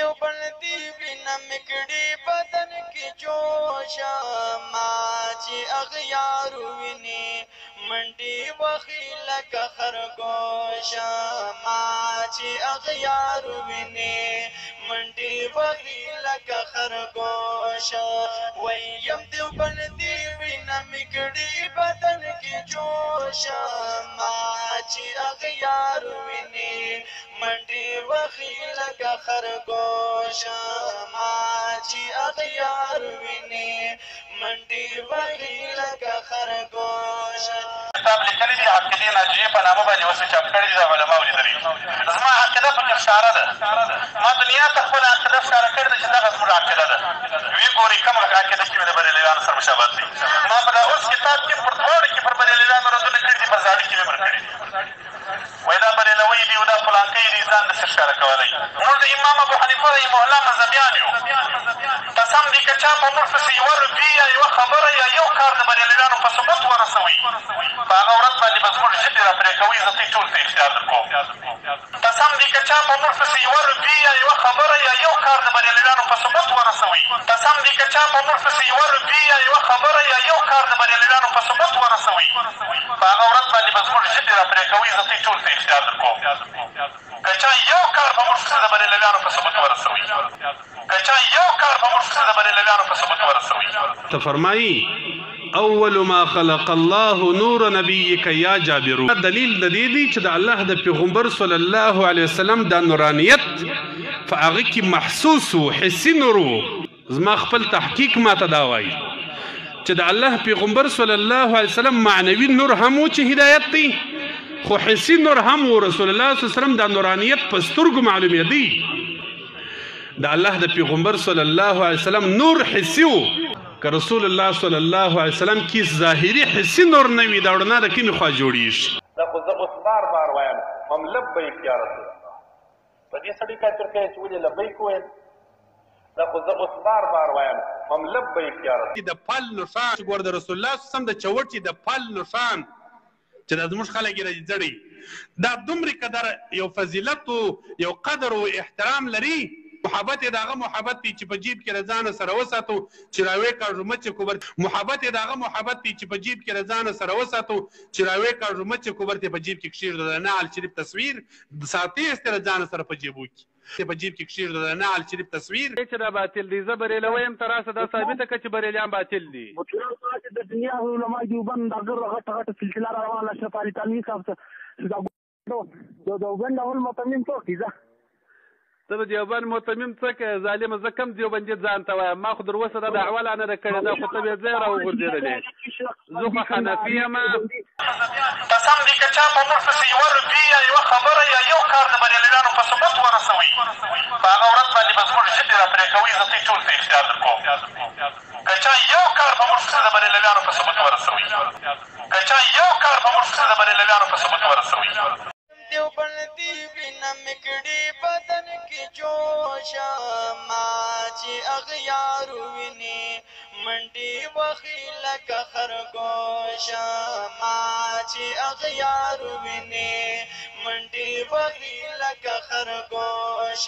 دیوبندی وینم کړي بدن کې جوش ما چې اغیار ویني منډي وخی لکه خرګوش ما چې اغیار ویني منډي وخی لکه خرګوش ویم دیوبندی وینم کړي بدن کې جوش ما چې اغیار ویني منډي وخی لکه خرګوش ما چې اغیار ویني منډي وخی لکه خرګوش کتاب لیکلی دي عقیدې ناجیې په نامه باندې اوس چاپ کړي دي د علماو لیدلي زما عقیده پکې ښکاره ده ما دنیا ته خپله عقیده ښکاره کړې ده چې دغه زموږ عقیده ده ویې ګورئ کومه عقیده کې مې د بریلیانو سره مشابهت دی ما په دا اوس کتاب کې پر دواړو کې پر بریلیانو ردونه کړي دي په زاړه کې مې پر کړي دي وایي دا بریلوی دي او دا فلانکۍ دي ځان نشي ښکاره کولی موږ د امام ابو حنیفه رحمه الله مذهبیان یو قسم دی که چا په موږ پسې یوه روپۍ یا یوه خبره یا یو کار د بریلیانو په ثبوت ورسوئ په هغه ورځ باندې به زموږ ژبې را پرې کوئ زه دوی ټول ته اختیار در کوم قسم دی که چا په موږ پسې یوه روپۍ یا یوه خبره یا یو کار د بریلیانو په ثبوت ورسوئ قسم دی که چا په موږ پسې یوه روپۍ یا یوه خبره یا یو کار د بریلیانو په ثبوت ورسوئ په هغه ورځ باندې به زموږ ژبې را پرې کوئ زه دوی ټول ته اختیار در کوم که چا یو کار په موږ پسې د بریلیانو په ثبوت ورسوئ که چا یو کار په موږ پسې د بریلیانو په ثبوت ورسوئ ته فرمایي اول ما خلق الله نور نبیک یا جابر دلیل د دې دی چې د الله د پیغمبر صلی الله علیه وسلم د نورانیت په هغه کې محسوس و حسي نور و زما خپل تحقیق ماته دا وایي چې د الله پیغمبر صلی الله علیه وسلم معنوي نور هم و چې هدایت دی خو حسي نور هم و رسول الله صلی الله علیه وسلم د نورانیت په سترګو معلومېدی د الله د پیغمبر صلی الله علیه وسلم نور حسي و که رسول الله صلی الله علیه وسلم کې ظاهري حسي نور نه وي دا رڼا د کومې خوا جوړېږي دا خو زه اوس بار بار وایم هم لبیک یا رسول الله په دې سړي کافر کوي چې ولې لبیک وویل دا خو زه اوس بار بار وایم هم لبیک یا رسول د پل نښان چې ګوره د رسول الله صلی الله علیه وسلم د چوټې د پل نښان چې دا زموږ خلک یې راځړي دا دومره قدر یو فضیلت و یو قدر و احترام لري محبت یې د هغه محبت دی چې په جیب کې له ځانه سره وساتو چې راویې کاږو مچې کوبر محبت یې د هغه محبت دی چې په جیب کې له ځانه سره وساتو چې راویې کاږو مچې کوبر ته په جیب کې کښېږدو د نعل شریف تصویر ساتې یې له ځانه سره په جیبو کې په جیب کې کښېږدو د نعل شریف تصویر چې دا باطل دی زه بریلوی یم تر راسه دا ثابته کړه چې بریلیان باطل دي د دنیا علما دیوبند دا غټه غټه سلسله را روانه اشرف علي تنوي صاحب څه د دیوبند اول متمم څوک دی ته د دیوبند متمم څه کوې ظالمه زه کم دیوبندي ځان ته وایم ما خو در اوسه دا دعوه لا نه ده کړې دا خو ته بې ځایه را وغورځېدلې زه خو حنفي یم قسم دی که چا په موږ پسې یوه روپۍ یا یوه خبره یا یو کار د بریلیانو په ثبوت ورسوئ په هغه ورځ باندې به زموږ ژبې را پرې کوئ زه دوی ټول ته اختیار در کوم که چا یو کار په موږ پسې د بریلیانو په ثبوت ورسوئ که چا یو کار په موږ پسې د بریلیانو په ثبوت ورسوئ دیوبندی وینم کړي بدن کې جوش ما چې اغیار ویني منډي وخی لکه خرګوش ما چې اغیار ویني منډي وخی لکه خرګوش